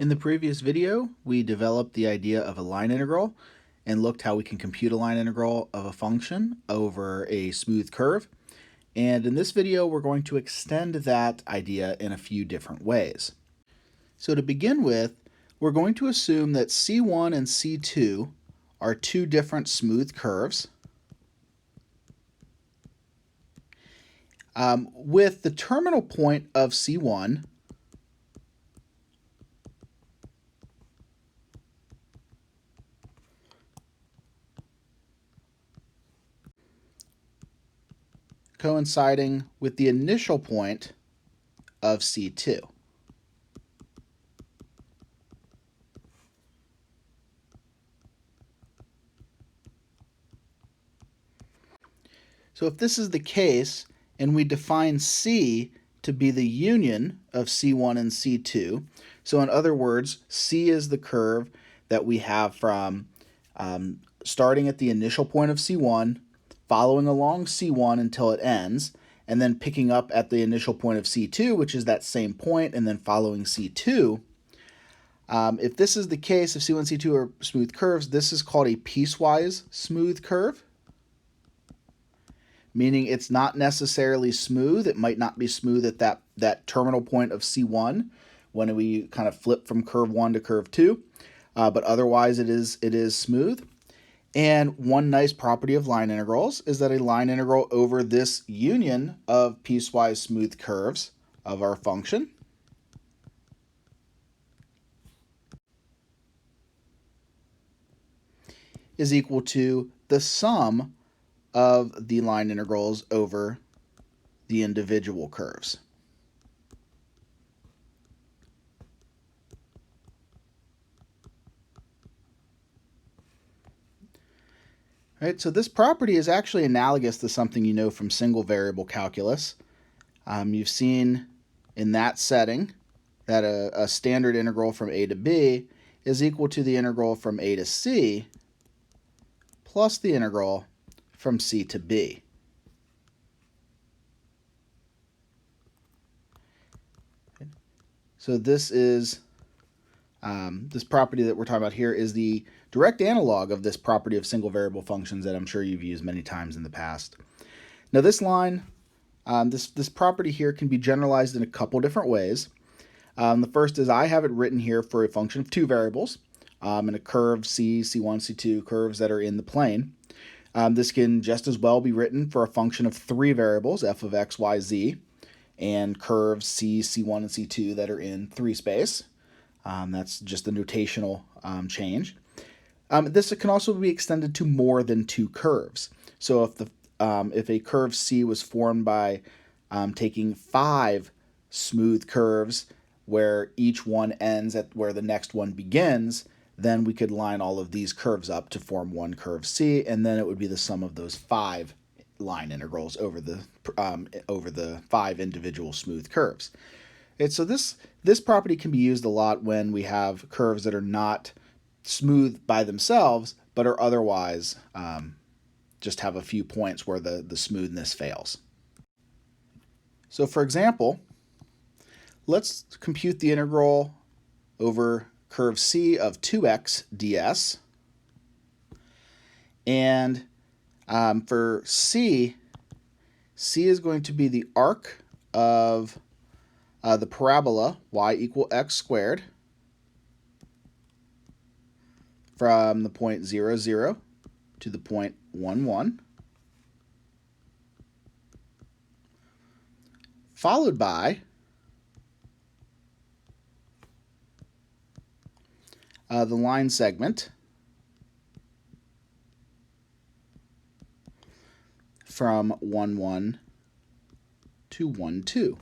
In the previous video, we developed the idea of a line integral and looked how we can compute a line integral of a function over a smooth curve. And in this video, we're going to extend that idea in a few different ways. So to begin with, we're going to assume that C1 and C2 are two different smooth curves with the terminal point of C1 coinciding with the initial point of C2. So if this is the case, and we define C to be the union of C1 and C2, so in other words, C is the curve that we have from starting at the initial point of C1, following along C1 until it ends, and then picking up at the initial point of C2, which is that same point, and then following C2. If this is the case, if C1 and C2 are smooth curves, this is called a piecewise smooth curve, meaning it's not necessarily smooth. It might not be smooth at that terminal point of C1 when we kind of flip from curve 1 to curve 2, but otherwise it is smooth. And one nice property of line integrals is that a line integral over this union of piecewise smooth curves of our function is equal to the sum of the line integrals over the individual curves. Right, so this property is actually analogous to something you know from single variable calculus. You've seen in that setting that a standard integral from a to b is equal to the integral from a to c plus the integral from c to b. So this is this property that we're talking about here is the direct analog of this property of single variable functions that I'm sure you've used many times in the past. Now this line, this property here can be generalized in a couple different ways. The first is I have it written here for a function of two variables and a curve C, C1, C2, curves that are in the plane. This can just as well be written for a function of three variables, f of x, y, z, and curves C, C1, and C2 that are in 3 space. That's just a notational change. This can also be extended to more than two curves. So if a curve C was formed by taking 5 smooth curves where each one ends at where the next one begins, then we could line all of these curves up to form one curve C, and then it would be the sum of those 5 line integrals over the 5 individual smooth curves. And so this property can be used a lot when we have curves that are not smooth by themselves, but are otherwise just have a few points where the smoothness fails. So for example, let's compute the integral over curve C of 2x ds. And for C is going to be the arc of the parabola y equal x squared from the point 0, 0 to the point 1, 1, followed by the line segment from 1, 1 to 1, 2.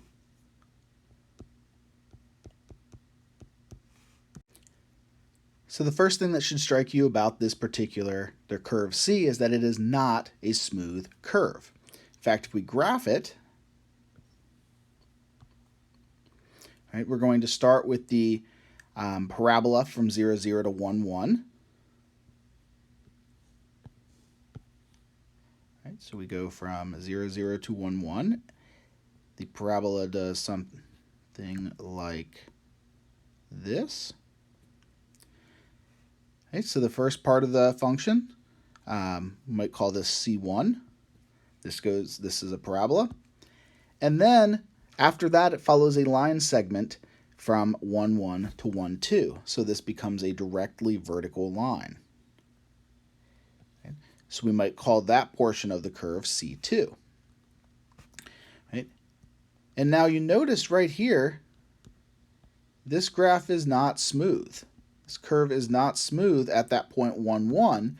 So the first thing that should strike you about this particular curve C is that it is not a smooth curve. In fact, if we graph it, right, we're going to start with the parabola from 0, 0 to 1, 1. Right, so we go from 0, 0 to 1, 1. The parabola does something like this. Okay, so the first part of the function, we might call this C1. This is a parabola. And then after that, it follows a line segment from 1, 1 to 1, 2. So this becomes a directly vertical line. Okay. So we might call that portion of the curve C2. Right? And now you notice right here, this graph is not smooth. This curve is not smooth at that point 1, 1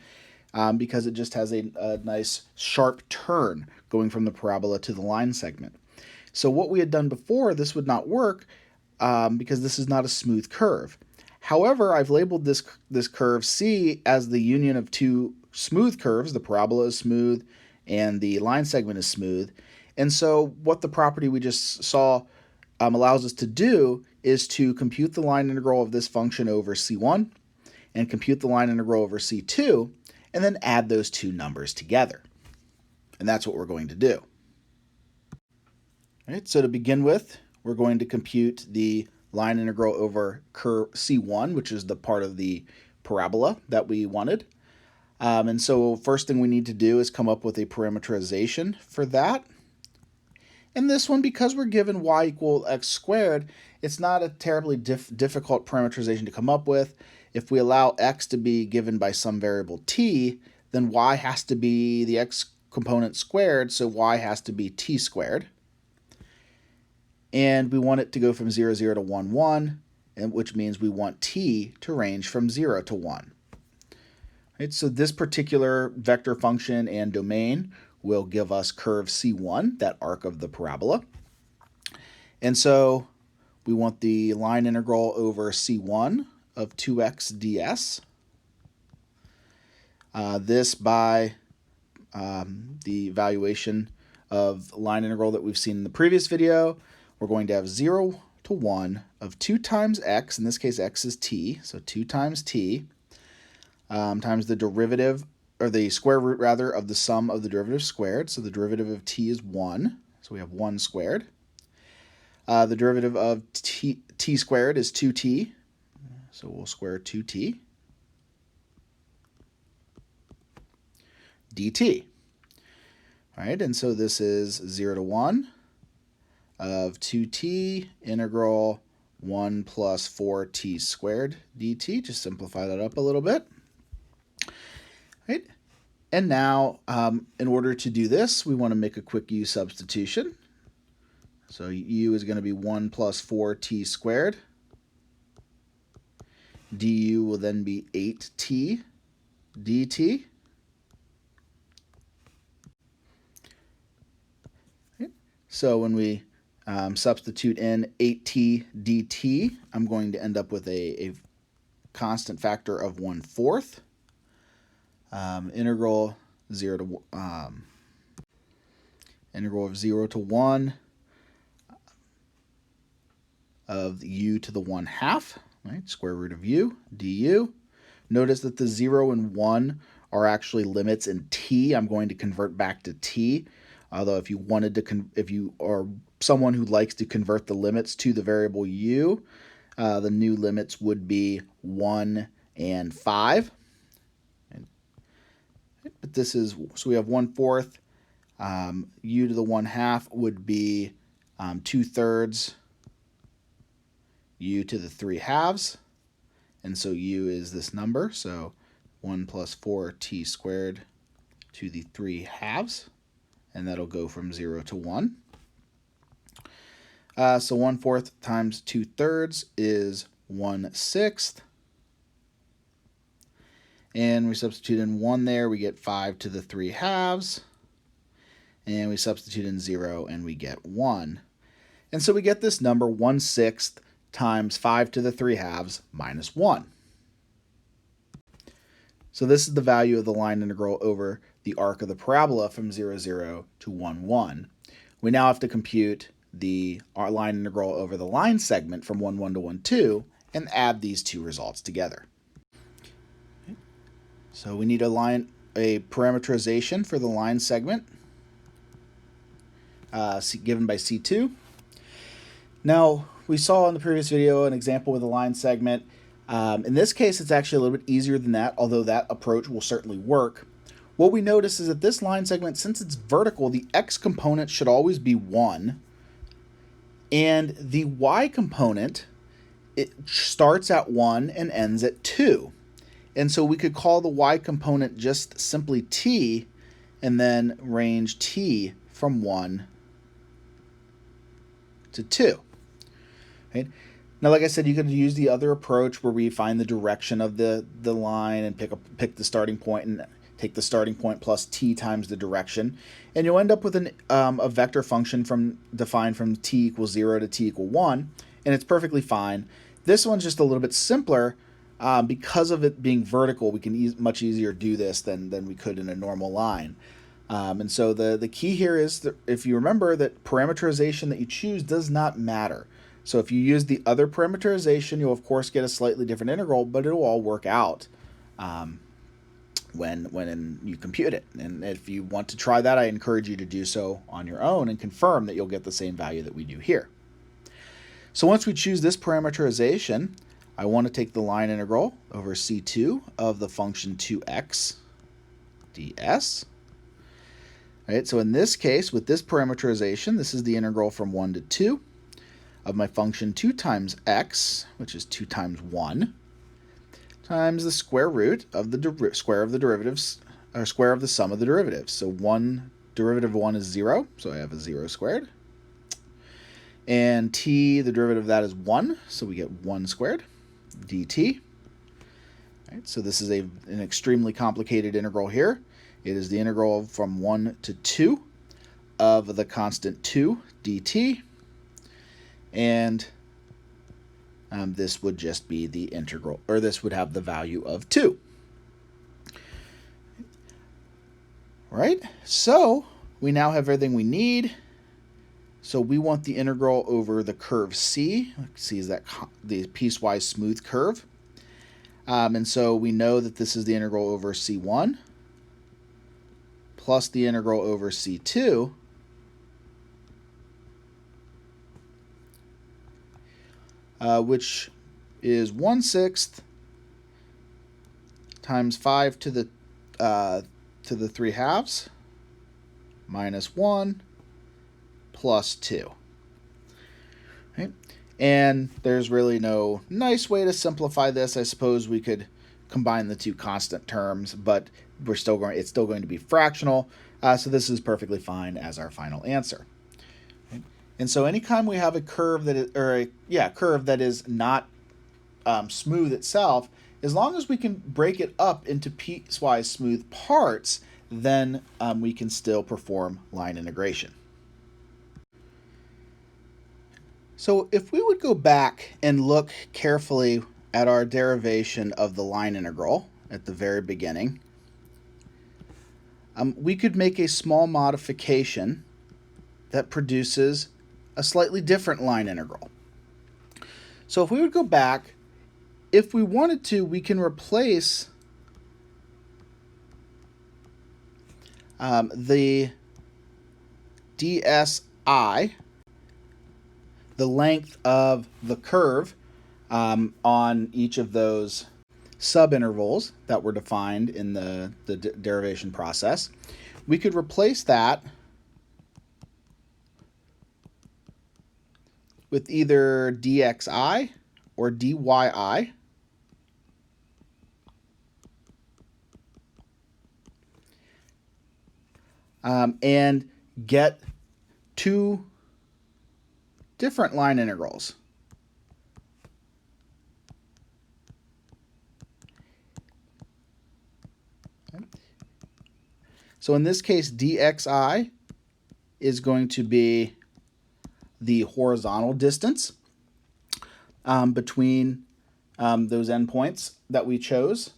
because it just has a nice sharp turn going from the parabola to the line segment. So what we had done before, this would not work because this is not a smooth curve. However, I've labeled this curve C as the union of two smooth curves. The parabola is smooth and the line segment is smooth. And so what the property we just saw allows us to do is to compute the line integral of this function over C1 and compute the line integral over C2 and then add those two numbers together. And that's what we're going to do. All right, so to begin with, we're going to compute the line integral over curve C1, which is the part of the parabola that we wanted. And so first thing we need to do is come up with a parametrization for that. And this one, because we're given y equal x squared, it's not a terribly difficult parametrization to come up with. If we allow x to be given by some variable t, then y has to be the x component squared, so y has to be t squared. And we want it to go from 0, 0 to 1, 1, which means we want t to range from 0 to 1. Right, so this particular vector function and domain will give us curve C1, that arc of the parabola. And so we want the line integral over C1 of 2x ds. This by the evaluation of line integral that we've seen in the previous video. We're going to have 0 to 1 of 2 times x, in this case x is t, so 2 times t, times the derivative, or the square root rather, of the sum of the derivative squared. So the derivative of t is 1, so we have 1 squared. The derivative of t squared is 2t, so we'll square 2t dt. All right, and so this is 0 to 1 of 2t integral 1 plus 4t squared dt. Just simplify that up a little bit. Right? And now, in order to do this, we want to make a quick u substitution. So u is going to be 1 plus 4t squared. Du will then be 8t dt. Right? So when we substitute in 8t dt, I'm going to end up with a constant factor of 1/4. Integral 0 to integral of 0 to 1 of u to the 1/2, right? Square root of u du. Notice that the 0 and 1 are actually limits in t. I'm going to convert back to t. Although if you wanted to, if you are someone who likes to convert the limits to the variable u, the new limits would be 1 and 5. But this is, so we have 1/4. U to the 1/2 would be 2/3 u to the 3/2. And so u is this number. So 1 plus 4t squared to the 3/2. And that'll go from 0 to 1. So 1/4 times 2/3 is 1/6. And we substitute in 1 there, we get 5 to the 3/2. And we substitute in 0, and we get 1. And so we get this number 1/6 times 5 to the 3/2 minus 1. So this is the value of the line integral over the arc of the parabola from 0, 0 to 1, 1. We now have to compute our line integral over the line segment from 1, 1 to 1, 2, and add these two results together. So we need a parametrization for the line segment given by C2. Now, we saw in the previous video an example with a line segment In this case, it's actually a little bit easier than that, although that approach will certainly work. What we notice is that this line segment, since it's vertical, the x component should always be 1, and the y component, it starts at 1 and ends at 2. And so we could call the y component just simply t, and then range t from 1 to 2. Right? Now, like I said, you could use the other approach where we find the direction of the line and pick the starting point and take the starting point plus t times the direction, and you'll end up with a vector function defined from t equals 0 to t equal 1, and it's perfectly fine. This one's just a little bit simpler. Because of it being vertical, we can much easier do this than we could in a normal line. And so the key here is that if you remember that parametrization that you choose does not matter. So if you use the other parametrization, you'll of course get a slightly different integral, but it'll all work out when you compute it. And if you want to try that, I encourage you to do so on your own and confirm that you'll get the same value that we do here. So once we choose this parameterization, I want to take the line integral over c2 of the function 2x ds. All right, so in this case, with this parameterization, this is the integral from 1 to 2 of my function 2 times x, which is 2 times 1, times the square root of the square of the derivatives, or square of the sum of the derivatives. So derivative of 1 is 0, so I have a 0 squared. And t, the derivative of that is 1, so we get 1 squared dt. Right, so this is an extremely complicated integral here. It is the integral from 1 to 2 of the constant 2 dt. And this would just be the integral, or this would have the value of 2. Right? So we now have everything we need. So we want the integral over the curve C. C is the piecewise smooth curve. And so we know that this is the integral over C1 plus the integral over C2 which is 1/6 times 5 to the 3/2 minus 1 plus 2. Okay. And there's really no nice way to simplify this. I suppose we could combine the two constant terms, but it's still going to be fractional. So this is perfectly fine as our final answer. Okay. And so anytime we have a curve that is, curve that is not smooth itself, as long as we can break it up into piecewise smooth parts, then we can still perform line integration. So if we would go back and look carefully at our derivation of the line integral at the very beginning, we could make a small modification that produces a slightly different line integral. So if we would go back, if we wanted to, we can replace the dsi, the length of the curve on each of those subintervals that were defined in the derivation process. We could replace that with either dxi or dyi. And get two different line integrals. Okay. So in this case, dxi is going to be the horizontal distance between those endpoints that we chose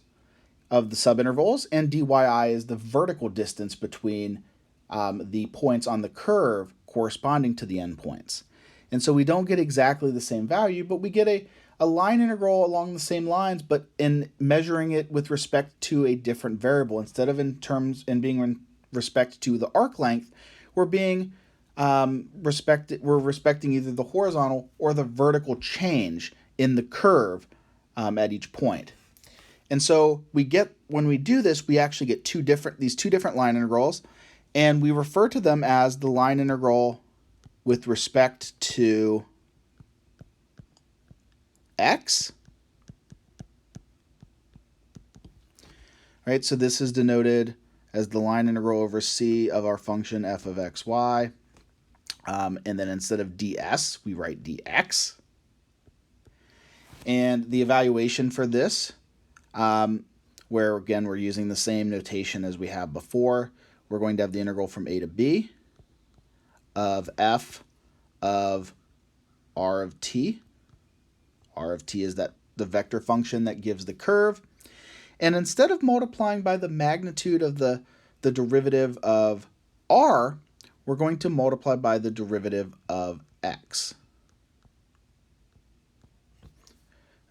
of the subintervals, and dyi is the vertical distance between the points on the curve corresponding to the endpoints. And so we don't get exactly the same value, but we get a line integral along the same lines, but in measuring it with respect to a different variable. Instead of being in respect to the arc length, we're respecting either the horizontal or the vertical change in the curve at each point. And so when we do this, we actually get these two different line integrals, and we refer to them as the line integral with respect to x. Right, so this is denoted as the line integral over c of our function f of xy. And then instead of ds, we write dx. And the evaluation for this, where again we're using the same notation as we have before, we're going to have the integral from a to b of f of r of t. R of t is the vector function that gives the curve. And instead of multiplying by the magnitude of the derivative of r, we're going to multiply by the derivative of x,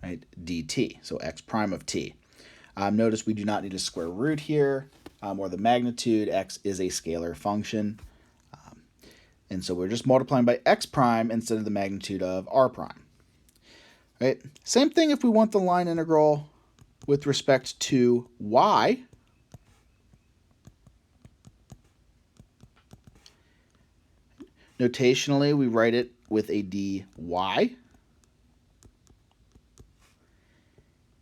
right? dt, so x prime of t. Notice we do not need a square root here, or the magnitude. X is a scalar function. And so we're just multiplying by x prime instead of the magnitude of r prime. Right? Same thing if we want the line integral with respect to y. Notationally, we write it with a dy.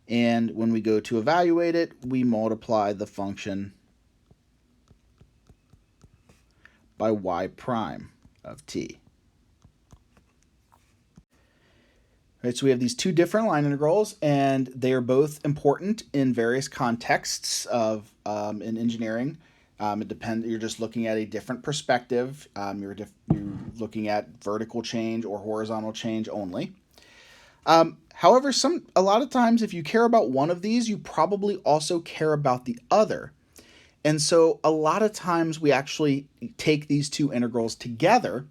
And when we go to evaluate it, we multiply the function by y prime of t. Right, so we have these two different line integrals, and they are both important in various contexts of in engineering. It depends. You're just looking at a different perspective. You're looking at vertical change or horizontal change only. However, a lot of times, if you care about one of these, you probably also care about the other. And so a lot of times we actually take these two integrals together.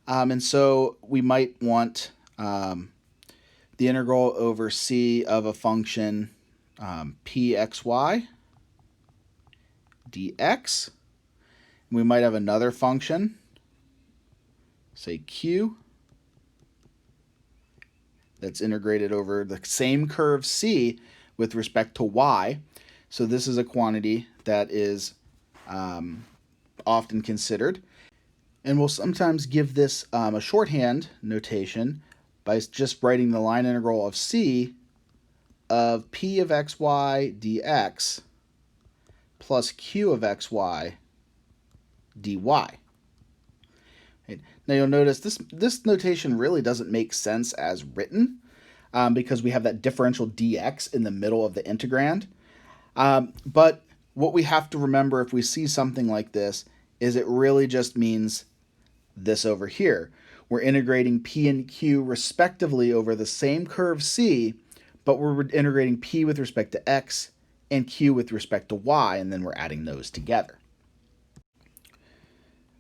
And so we might want the integral over c of a function pxy dx. We might have another function, say q, that's integrated over the same curve c with respect to y. So this is a quantity that is often considered. And we'll sometimes give this a shorthand notation by just writing the line integral of c of p of xy dx plus q of xy dy. Right. Now you'll notice this notation really doesn't make sense as written because we have that differential dx in the middle of the integrand. But what we have to remember if we see something like this is it really just means this over here. We're integrating p and q respectively over the same curve c, but we're integrating p with respect to x and q with respect to y, and then we're adding those together.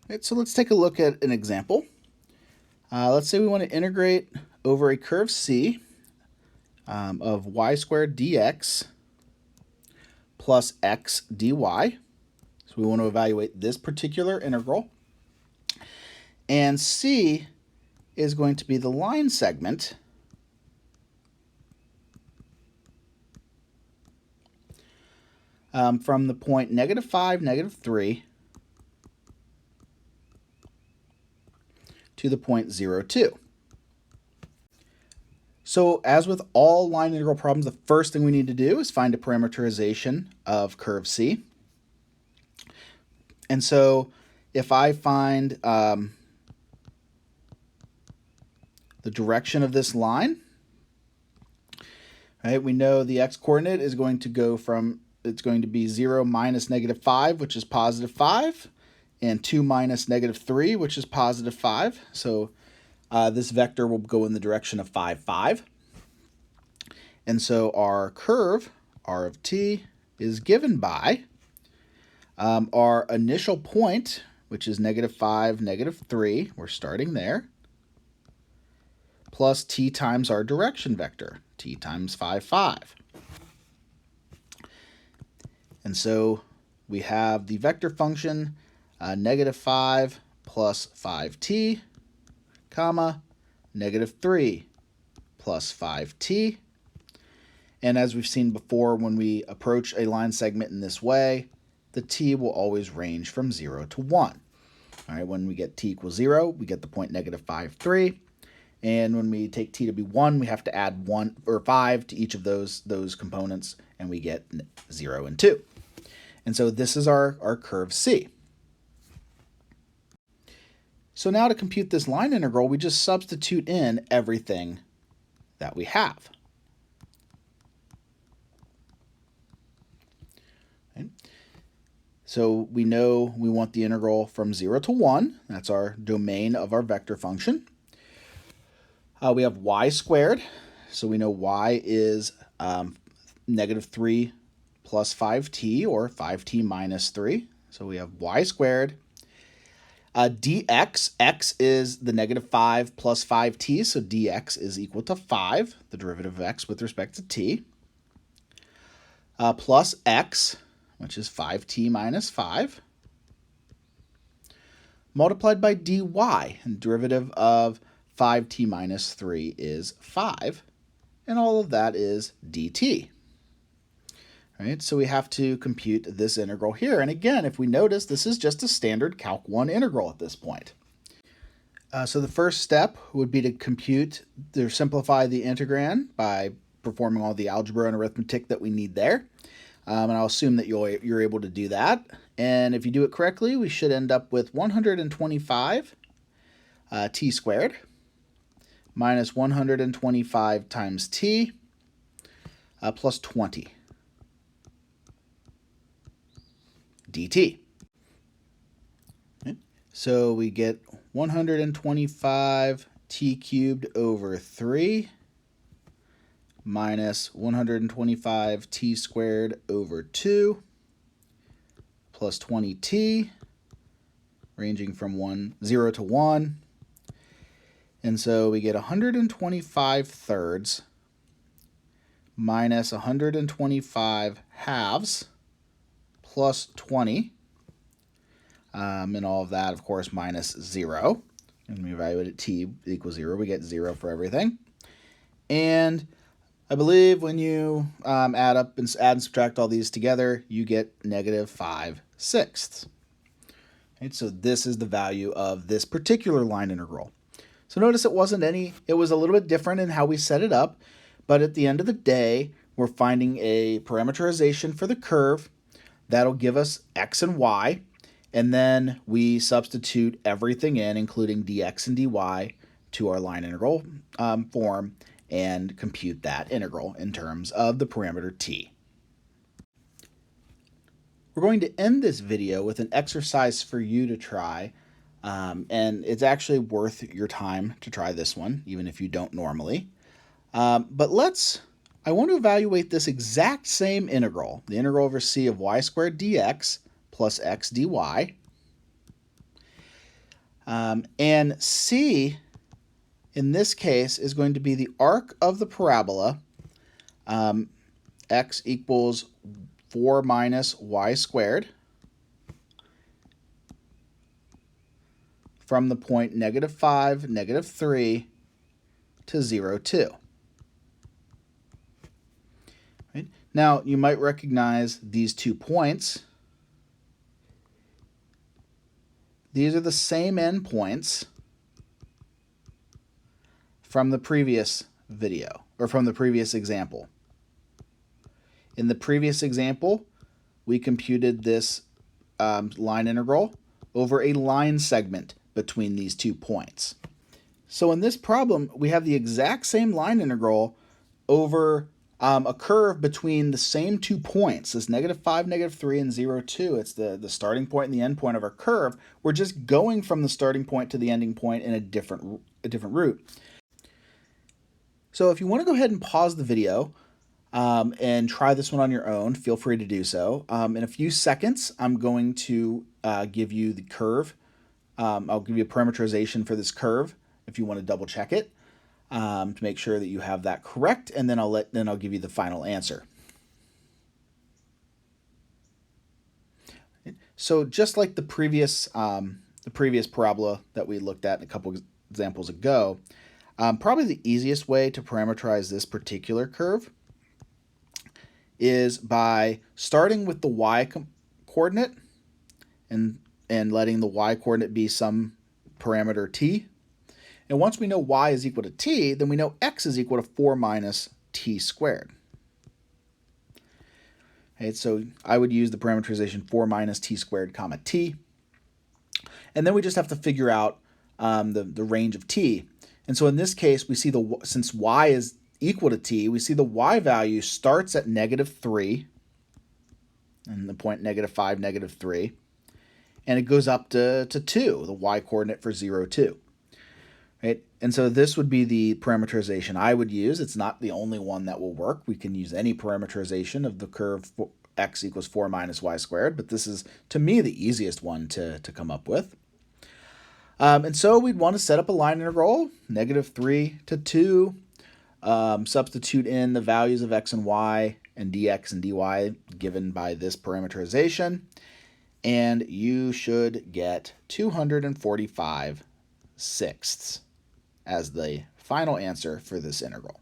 Right, so let's take a look at an example. Let's say we want to integrate over a curve c of y squared dx plus x dy. So we want to evaluate this particular integral. And c is going to be the line segment from the point -5, -3 to the point 0, 2. So as with all line integral problems, the first thing we need to do is find a parametrization of curve c. And so if I find the direction of this line, right, we know the x-coordinate is going to go from, it's going to be 0 minus -5, which is positive 5, and 2 minus -3, which is positive 5. So this vector will go in the direction of 5, 5. And so our curve, r of t, is given by our initial point, which is -5, -3. We're starting there. Plus t times our direction vector, t times 5, 5. And so we have the vector function -5 plus 5t, comma, -3 plus 5t. And as we've seen before, when we approach a line segment in this way, the t will always range from 0 to 1. All right, when we get t equals 0, we get the point -5, 3. And when we take t to be 1, we have to add 1 or 5 to each of those components, and we get 0 and 2. And so this is our curve C. So now to compute this line integral, we just substitute in everything that we have. Okay. So we know we want the integral from 0 to 1. That's our domain of our vector function. We have y squared. So we know y is -3 plus 5t, or 5t minus 3. So we have y squared. Dx, x is the -5 plus 5t, so dx is equal to 5, the derivative of x with respect to t, plus x, which is 5t minus 5, multiplied by dy, and derivative of 5t minus 3 is 5, and all of that is dt. Right, so we have to compute this integral here. And again, if we notice, this is just a standard Calc 1 integral at this point. So the first step would be to compute or simplify the integrand by performing all the algebra and arithmetic that we need there. And I'll assume that you're able to do that. And if you do it correctly, we should end up with 125 t squared minus 125 times t plus 20. dt. Okay. So we get 125 t cubed over 3 minus 125 t squared over 2 plus 20t, ranging from 0 to 1. And so we get 125 thirds minus 125 halves plus 20, and all of that, of course, minus 0. And we evaluate at t equals 0, we get 0 for everything. And I believe when you add and subtract all these together, you get -5/6. Right, so this is the value of this particular line integral. So notice it was a little bit different in how we set it up, but at the end of the day, we're finding a parameterization for the curve. That'll give us x and y, and then we substitute everything in, including dx and dy, to our line integral form and compute that integral in terms of the parameter t. We're going to end this video with an exercise for you to try, and it's actually worth your time to try this one, even if you don't normally. But I want to evaluate this exact same integral, the integral over c of y squared dx plus x dy. And c, in this case, is going to be the arc of the parabola, x equals 4 minus y squared, from the point -5, -3 to 0, 2. Right? Now, you might recognize these 2 points. These are the same endpoints from the previous video, or from the previous example. In the previous example, we computed this line integral over a line segment between these 2 points. So in this problem, we have the exact same line integral over a curve between the same 2 points, this -5, -3, and 0, 2. It's the starting point and the end point of our curve. We're just going from the starting point to the ending point in a different route. So if you want to go ahead and pause the video and try this one on your own, feel free to do so. In a few seconds, I'm going to give you the curve. I'll give you a parameterization for this curve if you want to double check it to make sure that you have that correct, and then I'll give you the final answer. So just like the previous parabola that we looked at a couple examples ago, probably the easiest way to parameterize this particular curve is by starting with the y coordinate and letting the y coordinate be some parameter t. And once we know y is equal to t, then we know x is equal to 4 minus t squared. Okay, so I would use the parameterization 4 minus t squared comma t. And then we just have to figure out the range of t. And so in this case, we see since y is equal to t, we see the y value starts at -3, and the point -5, -3, and it goes up to 2, the y coordinate for 0, 2. Right? And so this would be the parameterization I would use. It's not the only one that will work. We can use any parameterization of the curve x equals 4 minus y squared, but this is, to me, the easiest one to come up with. And so we'd want to set up a line integral, -3 to 2, substitute in the values of x and y and dx and dy given by this parameterization, and you should get 245/6 as the final answer for this integral.